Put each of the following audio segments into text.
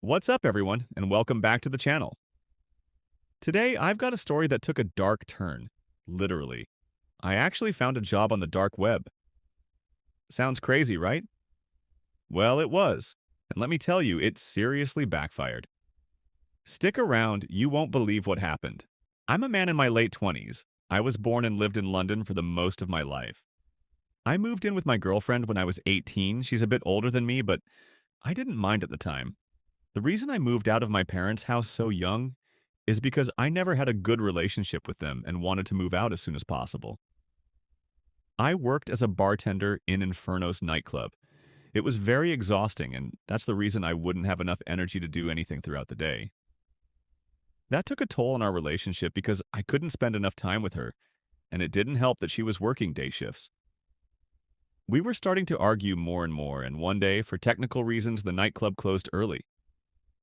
What's up, everyone, and welcome back to the channel. Today, I've got a story that took a dark turn. Literally. I actually found a job on the dark web. Sounds crazy, right? Well, it was. And let me tell you, it seriously backfired. Stick around, you won't believe what happened. I'm a man in my late 20s. I was born and lived in London for the most of my life. I moved in with my girlfriend when I was 18. She's a bit older than me, but I didn't mind at the time. The reason I moved out of my parents' house so young is because I never had a good relationship with them and wanted to move out as soon as possible. I worked as a bartender in Inferno's nightclub. It was very exhausting, and that's the reason I wouldn't have enough energy to do anything throughout the day. That took a toll on our relationship because I couldn't spend enough time with her, and it didn't help that she was working day shifts. We were starting to argue more and more, and one day, for technical reasons, the nightclub closed early.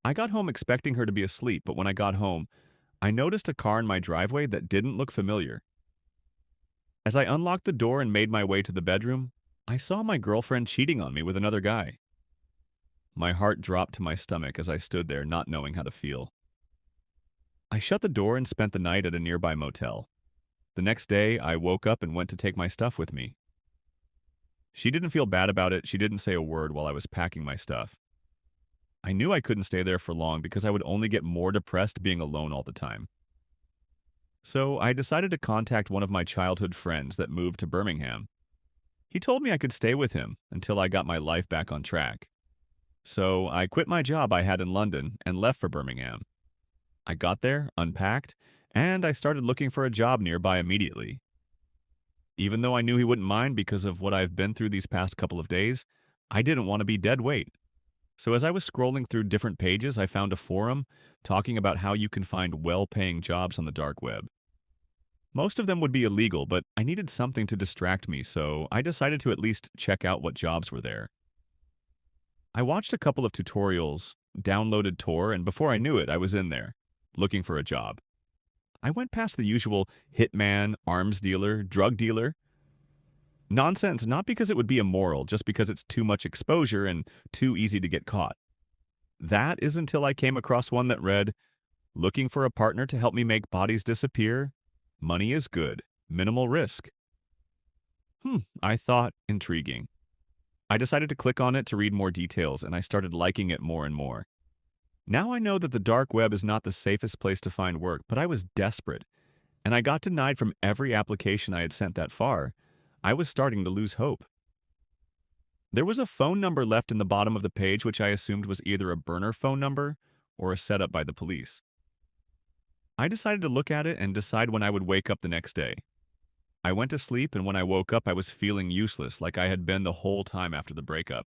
I got home expecting her to be asleep, but when I got home, I noticed a car in my driveway that didn't look familiar. As I unlocked the door and made my way to the bedroom, I saw my girlfriend cheating on me with another guy. My heart dropped to my stomach as I stood there not knowing how to feel. I shut the door and spent the night at a nearby motel. The next day, I woke up and went to take my stuff with me. She didn't feel bad about it. She didn't say a word while I was packing my stuff. I knew I couldn't stay there for long because I would only get more depressed being alone all the time. So I decided to contact one of my childhood friends that moved to Birmingham. He told me I could stay with him until I got my life back on track. So I quit my job I had in London and left for Birmingham. I got there, unpacked, and I started looking for a job nearby immediately. Even though I knew he wouldn't mind because of what I've been through these past couple of days, I didn't want to be dead weight. So as I was scrolling through different pages, I found a forum talking about how you can find well-paying jobs on the dark web. Most of them would be illegal, but I needed something to distract me, so I decided to at least check out what jobs were there. I watched a couple of tutorials, downloaded Tor, and before I knew it, I was in there, looking for a job. I went past the usual hitman, arms dealer, drug dealer. Nonsense, not because it would be immoral, just because it's too much exposure and too easy to get caught. That is until I came across one that read, "Looking for a partner to help me make bodies disappear? Money is good. Minimal risk." I thought intriguing. I decided to click on it to read more details, and I started liking it more and more. Now I know that the dark web is not the safest place to find work, but I was desperate, and I got denied from every application I had sent that far. I was starting to lose hope. There was a phone number left in the bottom of the page which I assumed was either a burner phone number or a setup by the police. I decided to look at it and decide when I would wake up the next day. I went to sleep, and when I woke up, I was feeling useless, like I had been the whole time after the breakup.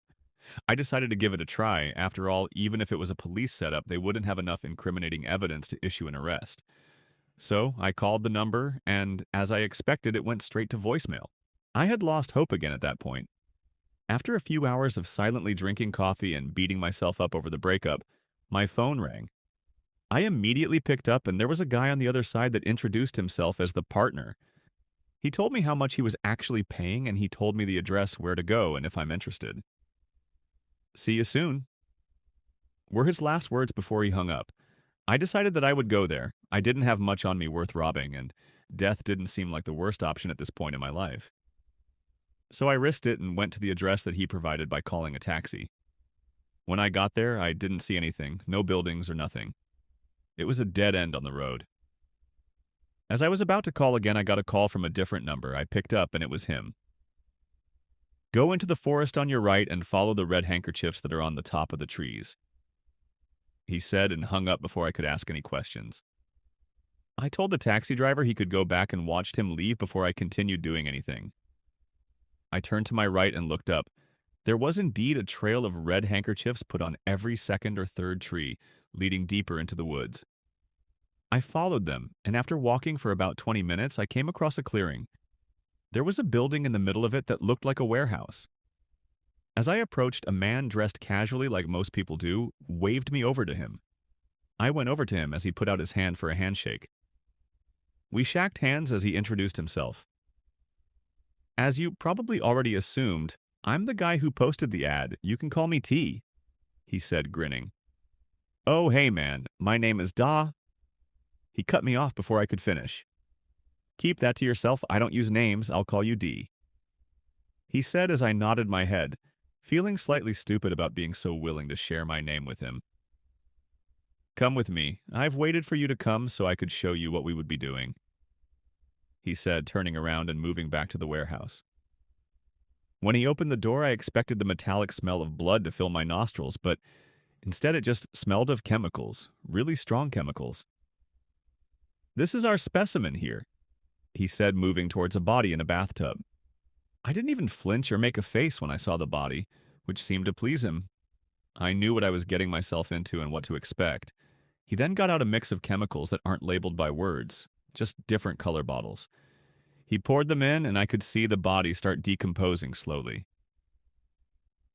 I decided to give it a try. After all, even if it was a police setup, they wouldn't have enough incriminating evidence to issue an arrest. So I called the number, and as I expected, it went straight to voicemail. I had lost hope again at that point. After a few hours of silently drinking coffee and beating myself up over the breakup, my phone rang. I immediately picked up, and there was a guy on the other side that introduced himself as the partner. He told me how much he was actually paying, and he told me the address where to go and if I'm interested. "See you soon," were his last words before he hung up. I decided that I would go there. I didn't have much on me worth robbing, and death didn't seem like the worst option at this point in my life. So I risked it and went to the address that he provided by calling a taxi. When I got there, I didn't see anything, no buildings or nothing. It was a dead end on the road. As I was about to call again, I got a call from a different number. I picked up, and it was him. "Go into the forest on your right and follow the red handkerchiefs that are on the top of the trees," he said, and hung up before I could ask any questions. I told the taxi driver he could go back and watched him leave before I continued doing anything. I turned to my right and looked up. There was indeed a trail of red handkerchiefs put on every second or third tree, leading deeper into the woods. I followed them, and after walking for about 20 minutes, I came across a clearing. There was a building in the middle of it that looked like a warehouse. As I approached, a man dressed casually like most people do waved me over to him. I went over to him as he put out his hand for a handshake. We shacked hands as he introduced himself. "As you probably already assumed, I'm the guy who posted the ad. You can call me T," he said, grinning. "Oh, hey man, my name is Da." He cut me off before I could finish. "Keep that to yourself. I don't use names. I'll call you D." He said as I nodded my head, feeling slightly stupid about being so willing to share my name with him. "Come with me. I've waited for you to come so I could show you what we would be doing," he said, turning around and moving back to the warehouse. When he opened the door, I expected the metallic smell of blood to fill my nostrils, but instead it just smelled of chemicals, really strong chemicals. "This is our specimen here," he said, moving towards a body in a bathtub. I didn't even flinch or make a face when I saw the body, which seemed to please him. I knew what I was getting myself into and what to expect. He then got out a mix of chemicals that aren't labeled by words, just different color bottles. He poured them in, and I could see the body start decomposing slowly.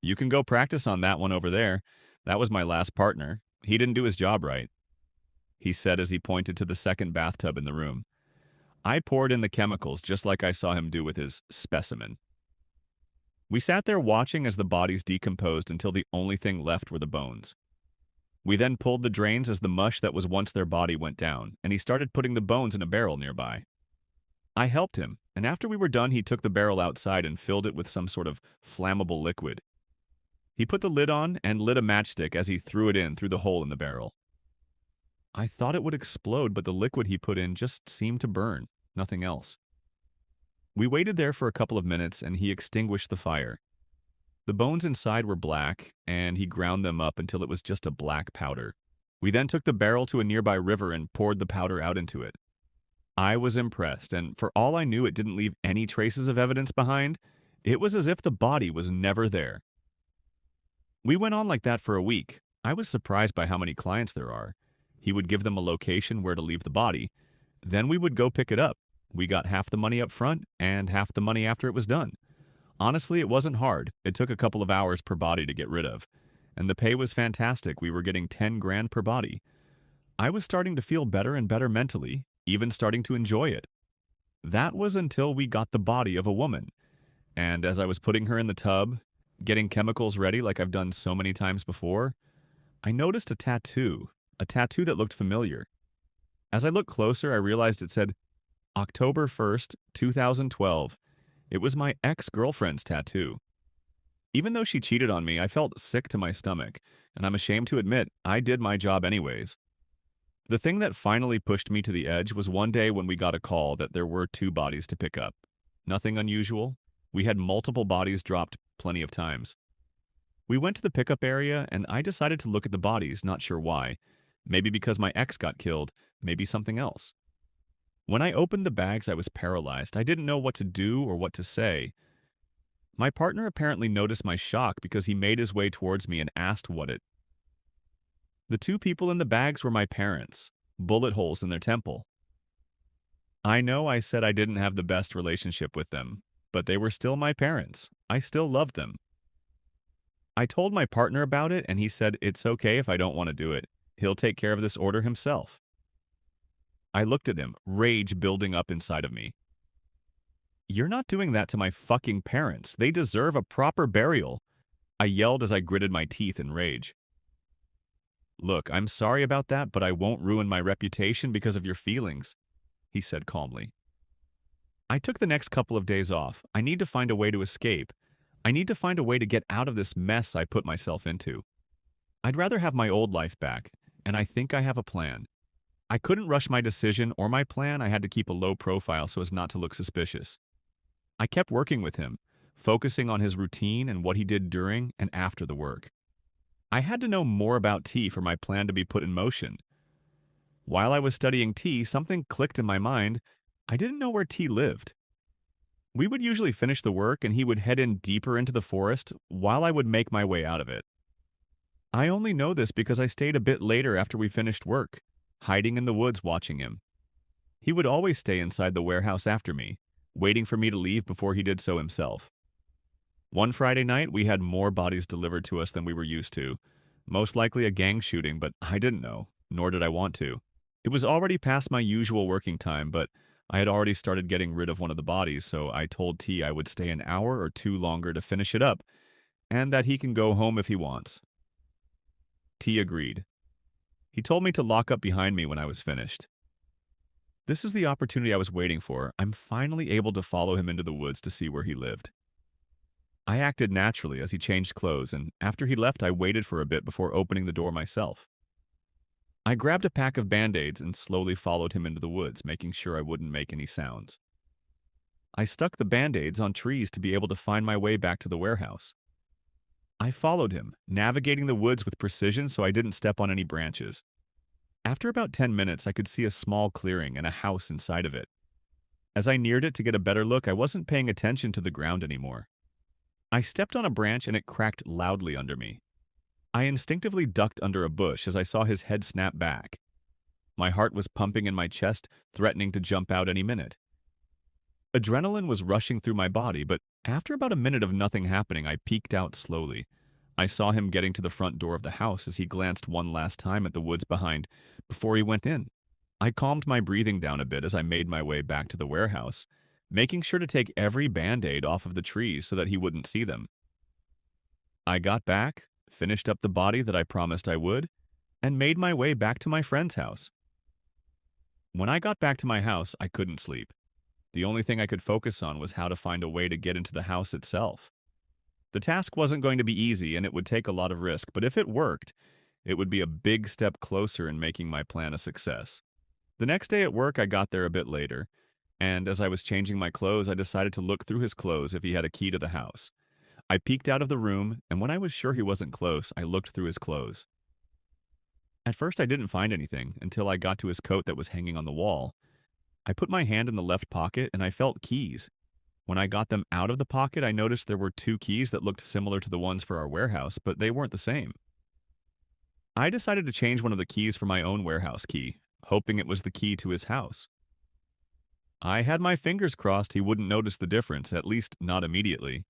"You can go practice on that one over there. That was my last partner. He didn't do his job right," he said as he pointed to the second bathtub in the room. I poured in the chemicals just like I saw him do with his specimen. We sat there watching as the bodies decomposed until the only thing left were the bones. We then pulled the drains as the mush that was once their body went down, and he started putting the bones in a barrel nearby. I helped him, and after we were done, he took the barrel outside and filled it with some sort of flammable liquid. He put the lid on and lit a matchstick as he threw it in through the hole in the barrel. I thought it would explode, but the liquid he put in just seemed to burn, nothing else. We waited there for a couple of minutes, and he extinguished the fire. The bones inside were black, and he ground them up until it was just a black powder. We then took the barrel to a nearby river and poured the powder out into it. I was impressed, and for all I knew, it didn't leave any traces of evidence behind. It was as if the body was never there. We went on like that for a week. I was surprised by how many clients there are. He would give them a location where to leave the body. Then we would go pick it up. We got half the money up front and half the money after it was done. Honestly, it wasn't hard. It took a couple of hours per body to get rid of. And the pay was fantastic. We were getting 10 grand per body. I was starting to feel better and better mentally, even starting to enjoy it. That was until we got the body of a woman. And as I was putting her in the tub, getting chemicals ready like I've done so many times before, I noticed a tattoo that looked familiar. As I looked closer, I realized it said October 1st, 2012. It was my ex-girlfriend's tattoo. Even though she cheated on me, I felt sick to my stomach, and I'm ashamed to admit I did my job anyways. The thing that finally pushed me to the edge was one day when we got a call that there were 2 bodies to pick up. Nothing unusual. We had multiple bodies dropped plenty of times. We went to the pickup area, and I decided to look at the bodies, not sure why. Maybe because my ex got killed, maybe something else. When I opened the bags, I was paralyzed. I didn't know what to do or what to say. My partner apparently noticed my shock because he made his way towards me and asked what it. The 2 people in the bags were my parents, bullet holes in their temple. I know I said I didn't have the best relationship with them, but they were still my parents. I still loved them. I told my partner about it, and he said it's okay if I don't want to do it. He'll take care of this order himself. I looked at him, rage building up inside of me. "You're not doing that to my fucking parents. They deserve a proper burial," I yelled as I gritted my teeth in rage. "Look, I'm sorry about that, but I won't ruin my reputation because of your feelings," he said calmly. I took the next couple of days off. I need to find a way to escape. I need to find a way to get out of this mess I put myself into. I'd rather have my old life back, and I think I have a plan. I couldn't rush my decision or my plan. I had to keep a low profile so as not to look suspicious. I kept working with him, focusing on his routine and what he did during and after the work. I had to know more about T for my plan to be put in motion. While I was studying T, something clicked in my mind. I didn't know where T lived. We would usually finish the work and he would head in deeper into the forest while I would make my way out of it. I only know this because I stayed a bit later after we finished work, hiding in the woods watching him. He would always stay inside the warehouse after me, waiting for me to leave before he did so himself. One Friday night, we had more bodies delivered to us than we were used to. Most likely a gang shooting, but I didn't know, nor did I want to. It was already past my usual working time, but I had already started getting rid of one of the bodies, so I told T I would stay an hour or 2 longer to finish it up, and that he can go home if he wants. T agreed. He told me to lock up behind me when I was finished. This is the opportunity I was waiting for. I'm finally able to follow him into the woods to see where he lived. I acted naturally as he changed clothes, and after he left, I waited for a bit before opening the door myself. I grabbed a pack of band-aids and slowly followed him into the woods, making sure I wouldn't make any sounds. I stuck the band-aids on trees to be able to find my way back to the warehouse. I followed him, navigating the woods with precision so I didn't step on any branches. After about 10 minutes, I could see a small clearing and a house inside of it. As I neared it to get a better look, I wasn't paying attention to the ground anymore. I stepped on a branch and it cracked loudly under me. I instinctively ducked under a bush as I saw his head snap back. My heart was pumping in my chest, threatening to jump out any minute. Adrenaline was rushing through my body, but after about a minute of nothing happening, I peeked out slowly. I saw him getting to the front door of the house as he glanced one last time at the woods behind before he went in. I calmed my breathing down a bit as I made my way back to the warehouse, making sure to take every band-aid off of the trees so that he wouldn't see them. I got back, finished up the body that I promised I would, and made my way back to my friend's house. When I got back to my house, I couldn't sleep. The only thing I could focus on was how to find a way to get into the house itself. The task wasn't going to be easy and it would take a lot of risk, but if it worked, it would be a big step closer in making my plan a success. The next day at work, I got there a bit later, and as I was changing my clothes, I decided to look through his clothes if he had a key to the house. I peeked out of the room, and when I was sure he wasn't close, I looked through his clothes. At first, I didn't find anything until I got to his coat that was hanging on the wall. I put my hand in the left pocket and I felt keys. When I got them out of the pocket, I noticed there were two keys that looked similar to the ones for our warehouse, but they weren't the same. I decided to change one of the keys for my own warehouse key, hoping it was the key to his house. I had my fingers crossed he wouldn't notice the difference, at least not immediately.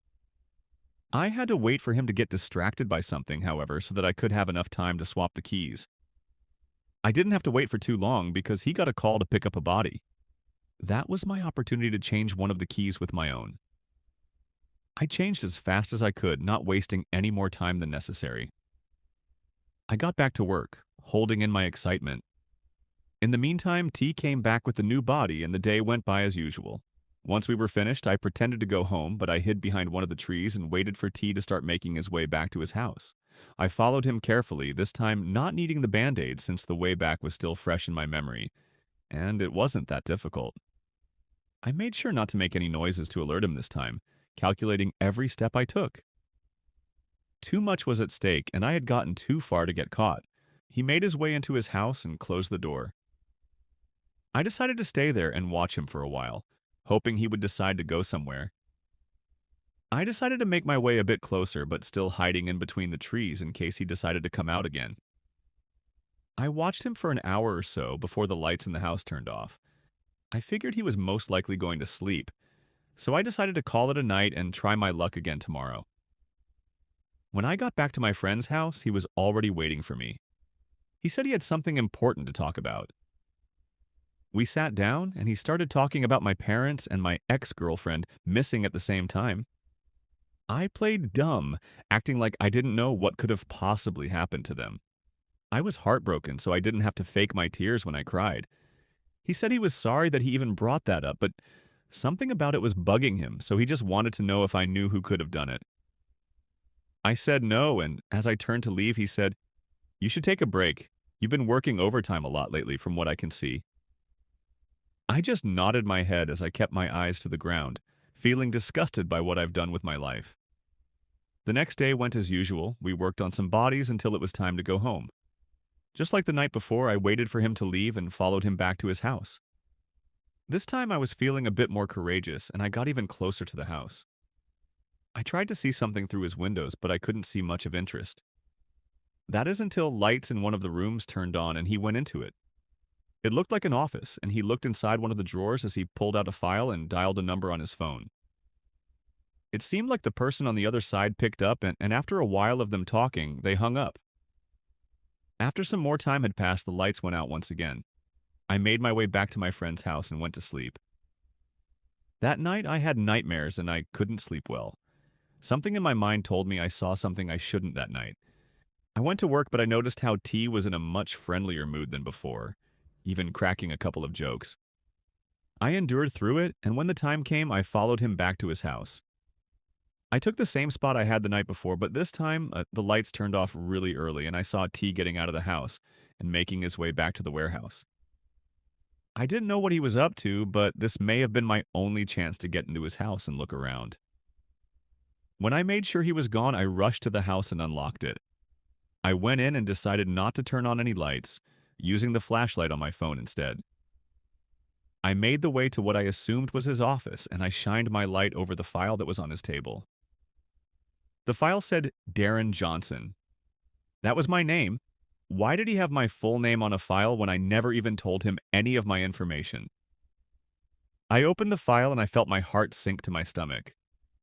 I had to wait for him to get distracted by something, however, so that I could have enough time to swap the keys. I didn't have to wait for too long because he got a call to pick up a body. That was my opportunity to change one of the keys with my own. I changed as fast as I could, not wasting any more time than necessary. I got back to work, holding in my excitement. In the meantime, T came back with the new body and the day went by as usual. Once we were finished, I pretended to go home, but I hid behind one of the trees and waited for T to start making his way back to his house. I followed him carefully, this time not needing the band-aid since the way back was still fresh in my memory, and it wasn't that difficult. I made sure not to make any noises to alert him this time, calculating every step I took. Too much was at stake, and I had gotten too far to get caught. He made his way into his house and closed the door. I decided to stay there and watch him for a while, hoping he would decide to go somewhere. I decided to make my way a bit closer, but still hiding in between the trees in case he decided to come out again. I watched him for an hour or so before the lights in the house turned off. I figured he was most likely going to sleep, so I decided to call it a night and try my luck again tomorrow. When I got back to my friend's house, he was already waiting for me. He said he had something important to talk about. We sat down, and he started talking about my parents and my ex-girlfriend missing at the same time. I played dumb, acting like I didn't know what could have possibly happened to them. I was heartbroken, so I didn't have to fake my tears when I cried. He said he was sorry that he even brought that up, but something about it was bugging him, so he just wanted to know if I knew who could have done it. I said no, and as I turned to leave, he said, "You should take a break. You've been working overtime a lot lately from what I can see." I just nodded my head as I kept my eyes to the ground, feeling disgusted by what I've done with my life. The next day went as usual. We worked on some bodies until it was time to go home. Just like the night before, I waited for him to leave and followed him back to his house. This time I was feeling a bit more courageous, and I got even closer to the house. I tried to see something through his windows, but I couldn't see much of interest. That is until lights in one of the rooms turned on and he went into it. It looked like an office, and he looked inside one of the drawers as he pulled out a file and dialed a number on his phone. It seemed like the person on the other side picked up, and after a while of them talking, they hung up. After some more time had passed, the lights went out once again. I made my way back to my friend's house and went to sleep. That night, I had nightmares and I couldn't sleep well. Something in my mind told me I saw something I shouldn't that night. I went to work, but I noticed how T was in a much friendlier mood than before, even cracking a couple of jokes. I endured through it, and when the time came, I followed him back to his house. I took the same spot I had the night before, but this time the lights turned off really early, and I saw T getting out of the house and making his way back to the warehouse. I didn't know what he was up to, but this may have been my only chance to get into his house and look around. When I made sure he was gone, I rushed to the house and unlocked it. I went in and decided not to turn on any lights, using the flashlight on my phone instead. I made the way to what I assumed was his office, and I shined my light over the file that was on his table. The file said Darren Johnson. That was my name. Why did he have my full name on a file when I never even told him any of my information? I opened the file and I felt my heart sink to my stomach.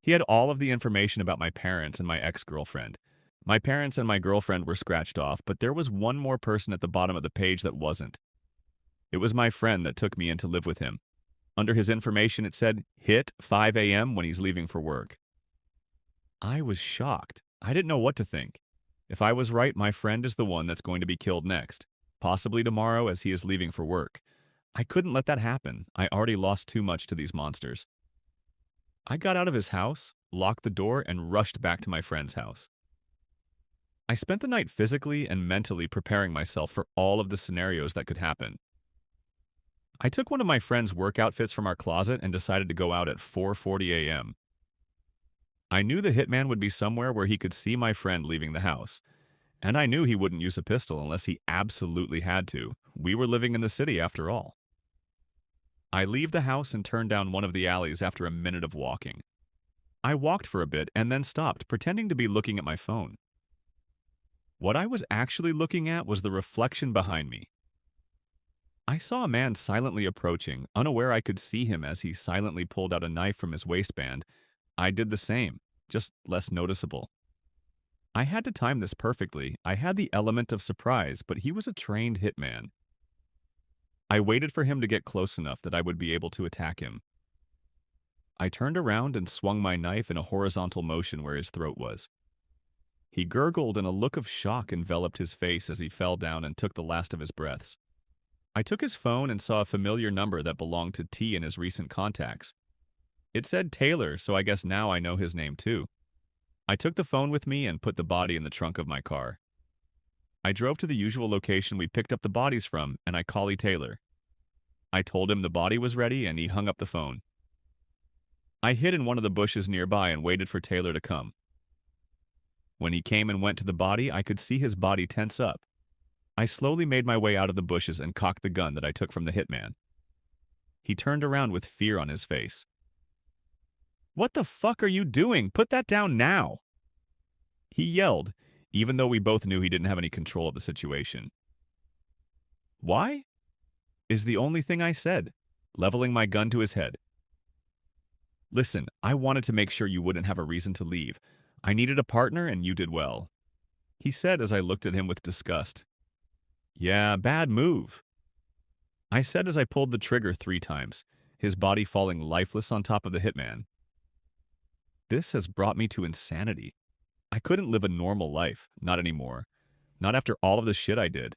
He had all of the information about my parents and my ex-girlfriend. My parents and my girlfriend were scratched off, but there was one more person at the bottom of the page that wasn't. It was my friend that took me in to live with him. Under his information, it said, hit 5 a.m. when he's leaving for work. I was shocked. I didn't know what to think. If I was right, my friend is the one that's going to be killed next, possibly tomorrow as he is leaving for work. I couldn't let that happen. I already lost too much to these monsters. I got out of his house, locked the door, and rushed back to my friend's house. I spent the night physically and mentally preparing myself for all of the scenarios that could happen. I took one of my friend's work outfits from our closet and decided to go out at 4:40 a.m. I knew the hitman would be somewhere where he could see my friend leaving the house, and I knew he wouldn't use a pistol unless he absolutely had to. We were living in the city after all. I leave the house and turn down one of the alleys after a minute of walking. I walked for a bit and then stopped, pretending to be looking at my phone. What I was actually looking at was the reflection behind me. I saw a man silently approaching, unaware I could see him as he silently pulled out a knife from his waistband. I did the same, just less noticeable. I had to time this perfectly. I had the element of surprise, but he was a trained hitman. I waited for him to get close enough that I would be able to attack him. I turned around and swung my knife in a horizontal motion where his throat was. He gurgled and a look of shock enveloped his face as he fell down and took the last of his breaths. I took his phone and saw a familiar number that belonged to T in his recent contacts. It said Taylor, so I guess now I know his name too. I took the phone with me and put the body in the trunk of my car. I drove to the usual location we picked up the bodies from, and I called Taylor. I told him the body was ready, and he hung up the phone. I hid in one of the bushes nearby and waited for Taylor to come. When he came and went to the body, I could see his body tense up. I slowly made my way out of the bushes and cocked the gun that I took from the hitman. He turned around with fear on his face. "What the fuck are you doing? Put that down now!" He yelled, even though we both knew he didn't have any control of the situation. "Why?" is the only thing I said, leveling my gun to his head. "Listen, I wanted to make sure you wouldn't have a reason to leave. I needed a partner and you did well," he said as I looked at him with disgust. "Yeah, bad move," I said as I pulled the trigger 3 times, his body falling lifeless on top of the hitman. This has brought me to insanity. I couldn't live a normal life, not anymore. Not after all of the shit I did.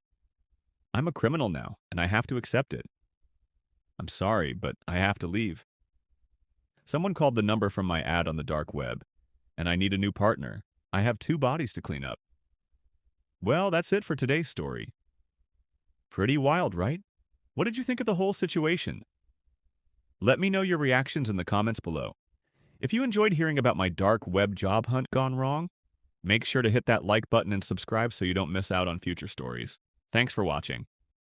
I'm a criminal now, and I have to accept it. I'm sorry, but I have to leave. Someone called the number from my ad on the dark web, and I need a new partner. I have 2 bodies to clean up. Well, that's it for today's story. Pretty wild, right? What did you think of the whole situation? Let me know your reactions in the comments below. If you enjoyed hearing about my dark web job hunt gone wrong, make sure to hit that like button and subscribe so you don't miss out on future stories. Thanks for watching.